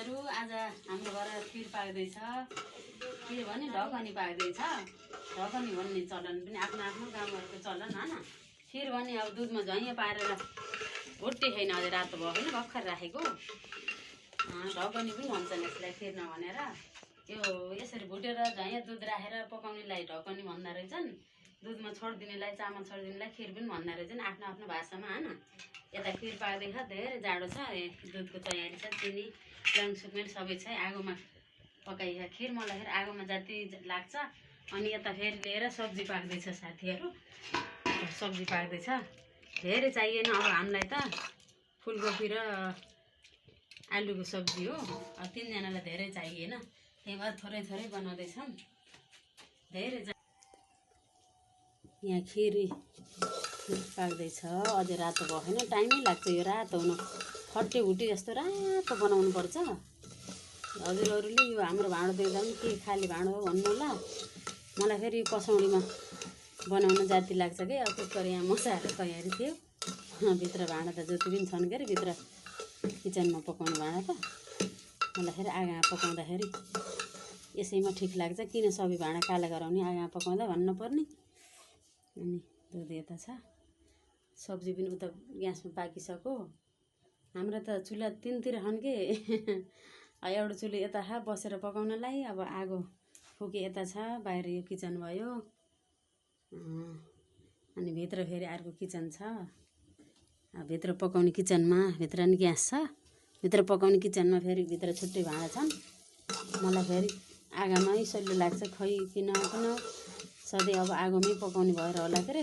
साथीहरु आज हाम्रो घर खिर पाक्दैछ। खिर भने ढकनी पाक्दैछ। ढकनी भन्ने चलन पनि आफ्नो आफ्नो गाउँहरुको चलन हैन। खिर भने अब दुधमा झैँ पारेर भुट्टी छैन अझै रातो भयो हैन भर्खर राखेको। ढकनी पनि भन्छन् यसलाई खिर नभनेर। यो यसरी भुटेर झैँ दुध राखेर पकाउनेलाई ढकनी भन्दा रहेछन्। दुधमा छोड्दिनेलाई चामल छोड्दिनेलाई खिर पनि भन्दा रहेछन् आफ्नो आफ्नो भाषामा हैन। यता खिर पाक्दैछ धेरै जाडो छ दुधको तयारी छ चिनी लङसुकमेल सबै छ आगोमा पकाइछ खिर मलाई फेरि आगोमा जाति लाग्छ। अनि यता फेरि लिएर सब्जी पाक्दैछ साथीहरु सब्जी पाक्दैछ धेरै चाहिएन अब हामीलाई त फुलकोपी र आलुको सब्जी हो अब तीनजनालाई धेरै चाहिएन त्यही भएर थोरै थोरै बनाउँदैछौँ धेरै यहाँ खिर पाक्दैछ अझै रातो भयो हैन टाइमै लाग्छ यो रातो हुन खट्टे भुटी जस्तो रातो बनाउनु पर्छ। हजुरहरुले यो हाम्रो भाँडो देख्दा पनि के खाली भाँडो हो भन्नु होला। मलाई फेरि यो कसौडीमा बनाउन जाति लाग्छ के अब कुकर यहाँ मसाहरू तयारी थियो भित्र भाँडा त जति पनि छन् के भित्र किचनमा पकाउने भाँडा त मलाई फेरि आगामा पकाउँदाखेरि यसैमा ठिक लाग्छ किन सबै भाँडा काला गराउने आगामा पकाउँदा भन्न पर्ने। अनि दुध यता छ सब्जी पनि उता ग्यासमा पाकिसक्यो। हाम्रो त चुल्हा तीनतिर छन् के एउटा चुल्हा यता छ बसेर पकाउनलाई अब आगो फुके यता छ बाहिर यो किचन भयो अनि भित्र फेरि अर्को किचन छ। भित्र पकाउने किचनमा भित्र नि ग्यास छ भित्र पकाउने किचनमा फेरि भित्र छुट्टै भाँडा छन्। मलाई फेरि आगामै सजिलो लाग्छ खै किन किन सधैँ अब आगोमै पकाउने भएर होला के रे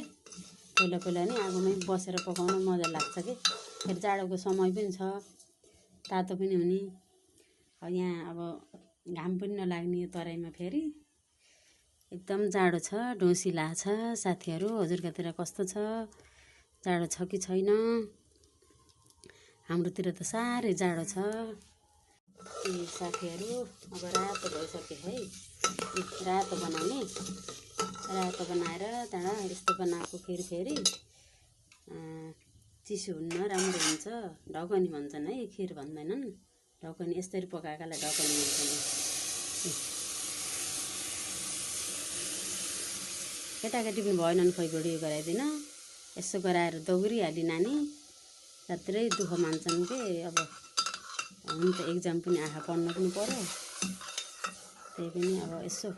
पहिला नि आगोमै बसेर पकाउन मजा लाग्छ कि फेरि जाडोको समय पनि छ तातो पनि हुने यहाँ अब घाम पनि नलाग्ने यो तराईमा फेरि एकदम जाडो छ ढोसिला छ साथीहरु हजुरकातिर कस्तो छ जाडो छ कि छैन। हाम्रोतिर त साह्रै जाडो छ साथीहरु अब रातो भइसक्यो है रातो बनाउने रातो बनाएर त्यहाँबाट यस्तो बनाएको खिर फेरि चिसो हुन्न राम्रो हुन्छ ढकनी भन्छन् है खिर भन्दैनन् ढकनी यसरी पकाएकालाई ढकनी भन्छन्। केटाकेटी पनि भएनन् खै भिडियो गराइदिन यसो गराएर दौरिहाली नानी रात्रै दुःख मान्छन् के अब हुन त एक्जाम पनि आँखा पढ्न पनि पर्यो त्यही पनि अब यसो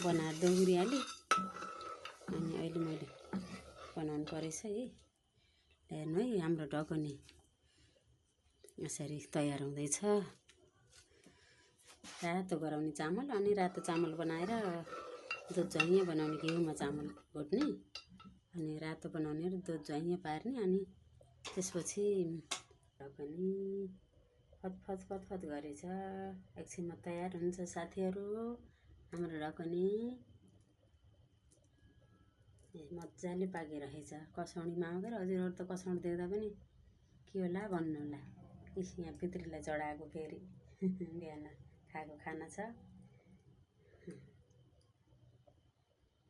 बनाएर दौरिहालेँ अनि अहिले मैले बनाउनु परेछ है हेर्नु है हाम्रो ढकनी यसरी तयार हुँदैछ। रातो गराउने चामल अनि रातो चामल बनाएर दुध झैँ बनाउने घिउमा चामल भुट्ने अनि रातो बनाउने र दुध झैँ पार्ने अनि त्यसपछि ढकनी फतफत फतफत गरेछ एकछिनमा तयार हुन्छ साथीहरु हाम्रो ढकनी मजाले पाकिरहेछ कसौडीमा आउँदै हजुरहरु त कसौडी देख्दा पनि के होला भन्नु होला यहाँ पितृलाई चढाएको फेरि बिहान खाएको खाना छ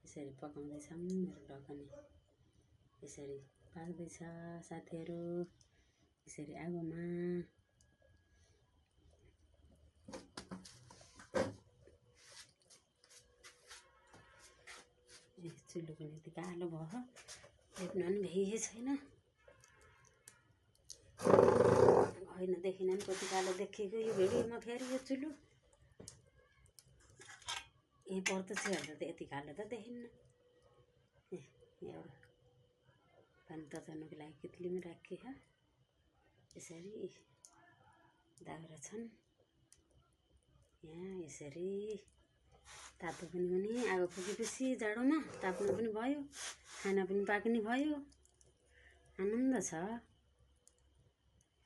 यसरी पकाउँदैछौँ मेरो ढकनी यसरी पाक्दैछ साथीहरु यसरी आगोमा चुलो पनि यति कालो भयो देख्न पनि भ्याइए छैन होइन देखिन नि कति कालो देखेको यो भिडियोमा फेरि यो चुलो यही प्रत्यक्ष हेर्दा त यति कालो त देखिन्न। एउटा पानी तताउनुको लागि कित्लीमा राखेछ यसरी दाउरा छन् यहाँ यसरी तातो पनि हुने आगो फुकेपछि जाडोमा ताप्नु पनि भयो खाना पनि पाक्ने भयो आनन्द छ।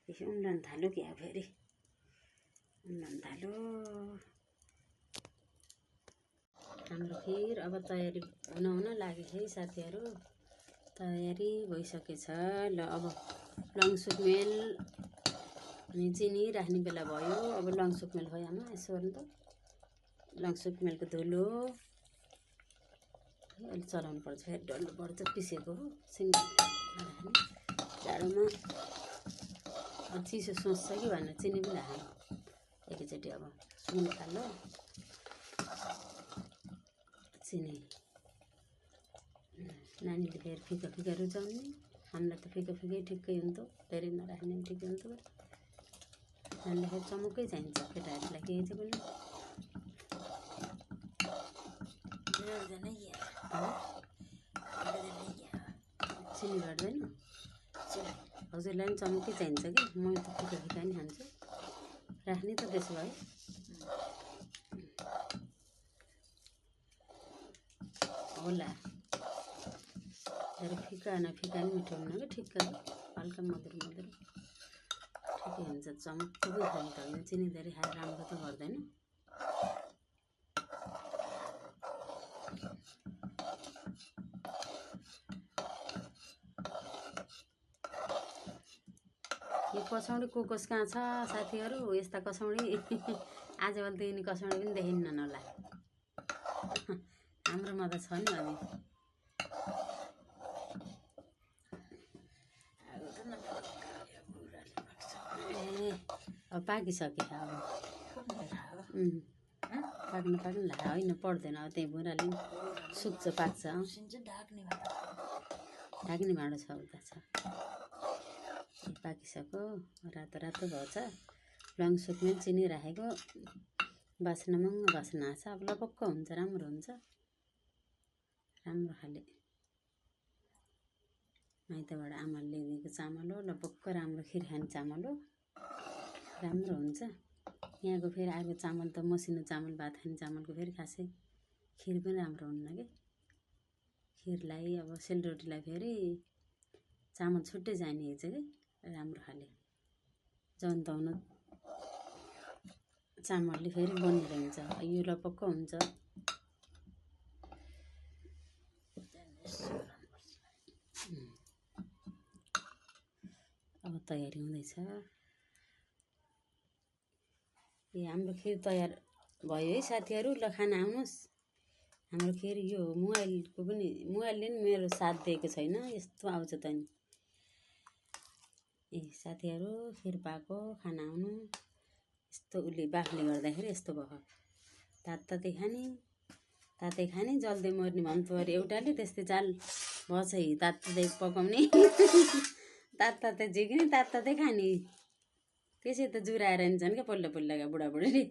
यसो उम्लन थाल्यो क्या फेरि उम्लन थाल्यो हाम्रो खिर अब तयारी हुन लाग्यो है साथीहरु तयारी भइसकेछ। ल अब लङसुकमेल अनि चिनी राख्ने बेला भयो अब लङसुकमेल भयो आमा यसो गर्नु त लङसुकमेलको धुलो अहिले चलाउनु पर्छ फेरि डल्लो पर्छ पिसेको हो सिङ्गल राख्ने जाडोमा चिसो सोच्छ कि भनेर चिनी पनि राख्ने एकैचोटि अलरेडी अब सुन थाल्यो चिनी नानीले फेरि फिका फिका रुचाउने हामीलाई त फिका फिकै ठिक्कै हुन्थ्यो धेरै नराख्ने पनि ठिकै हुन्थ्यो नानीलाई फेरि चमकै चाहिन्छ केटाहरूलाई केही चाहिँ पनि चिनी घट्दैन हजुरलाई पनि चमकै चाहिन्छ कि म त फिका फिका नि खान्छु राख्ने त त्यसो भए होला तर फिका न फिका नि मिठो हुन्न कि ठिक्क हल्का मधुर मधुर ठिकै हुन्छ चमकै खाने त होइन चिनी धेरै खाएर राम्रो त गर्दैन यो कसौडी कोकोस कहाँ छ साथीहरू यस्ता कसौडी आजभोलि त यिनी कसौडी पनि देखिन्न होला हाम्रोमा त छ नि अनि अब पाकिसक्यो अब पाक्नु पाक्नु ला होइन पर्दैन अब त्यही बुढाले सुक्छ पाक्छ ढाक्ने भाँडो छ उता छ पाकिसक्यो रातो रातो भएछ रङ सुक्ने चिनी राखेको बास्ना महँगो बास्ना आएको छ अब लपक्क हुन्छ राम्रो हुन्छ राम्रो खाले माइतबाट आमाले ल्याइदिएको चामल हो लपक्क राम्रो खिर खाने चामल हो राम्रो हुन्छ यहाँको फेरि अर्को चामल त मसिनो चामल भात खाने चामलको फेरि खासै खिर पनि राम्रो हुन्न कि खिरलाई अब सेलरोटीलाई फेरि चामल छुट्टै चाहिने छ कि राम्रो खाले जन्ताउन चामलले फेरि बनिएर हुन्छ यो लपक्क हुन्छ अब तयारी हुँदैछ ए हाम्रो खिर तयार भयो है साथीहरू ल खाना आउनुहोस् हाम्रो खिर यो मोबाइलको पनि मोबाइलले नि मेरो साथ दिएको छैन यस्तो आउँछ त नि ए साथीहरू खिर पाएको खाना आउनु यस्तो उसले बाफले गर्दाखेरि यस्तो भयो तातै खाने जल्दी मर्ने भन्नु पऱ्यो एउटाले त्यस्तै चाल भएछ तातै पकाउने तातै झिक्ने तातै खाने त्यसै त जुराएर हिँड्छन् क्या पल्लो बुढाबुढीले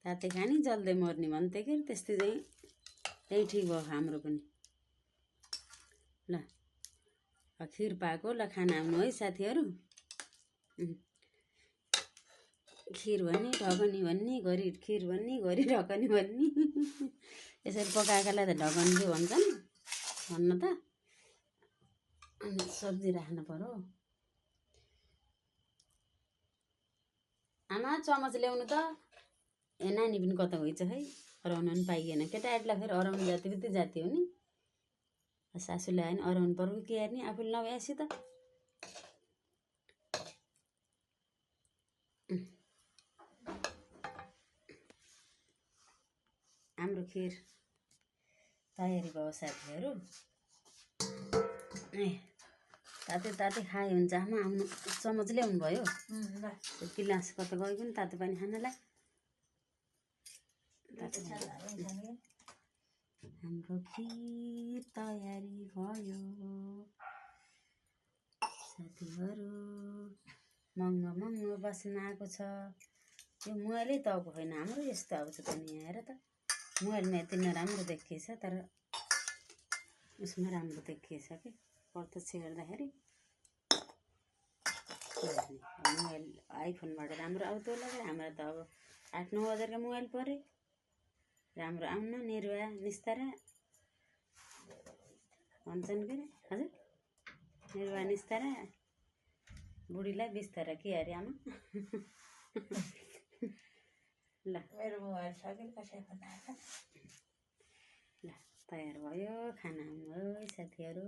तातै खाने जल्दै मर्ने भन्थे कि त्यस्तै चाहिँ त्यही ठिक भयो हाम्रो पनि ल खिर पाएको ल खाना आउनु है साथीहरू खिर भन्ने ढकनी भन्ने घरि खिर भन्ने घरि ढकनी भन्ने यसरी पकाएकोलाई त ढकनी भन्छन् भन्न त अनि सब्जी राख्नु पर्यो आमा चमच ल्याउनु त ए नानी पनि कता गइछ है हराउन पनि पाइएन केटाहरूलाई फेरि हराउनु जाति बित्ति जाति हो नि सासूले आयो नि हराउनु पर्यो के हेर्ने आफूले नभएपछि त हाम्रो खिर तयारी भयो साथीहरू ए तातै खाए हुन्छ आमा आउनु चमच ल्याउनु भयो गिलास कता गयो नि तातो पानी खानलाई हाम्रो खिर तयारी भयो साथीहरू महँगो बस्न आएको छ यो मोबाइलै तको होइन हाम्रो यस्तो आउँछ त नि हेर त मोबाइलमा यति नराम्रो देखिएछ तर उसमा राम्रो देखिएछ कि प्रत्यक्ष हेर्दाखेरि मोबाइल आइफोनबाट राम्रो आउँथ्यो होला हाम्रो त अब 8-9 हजारको मोबाइल पऱ्यो राम्रो आउन नेरुवा निस्तारा भन्छन् कि हजुर नेरुवा निस्तारा बुढीलाई बिस्तारा के अरे आमा ल मेरो मोबाइल छ कि कसैको ल तयार भयो खाना आउनु है साथीहरू।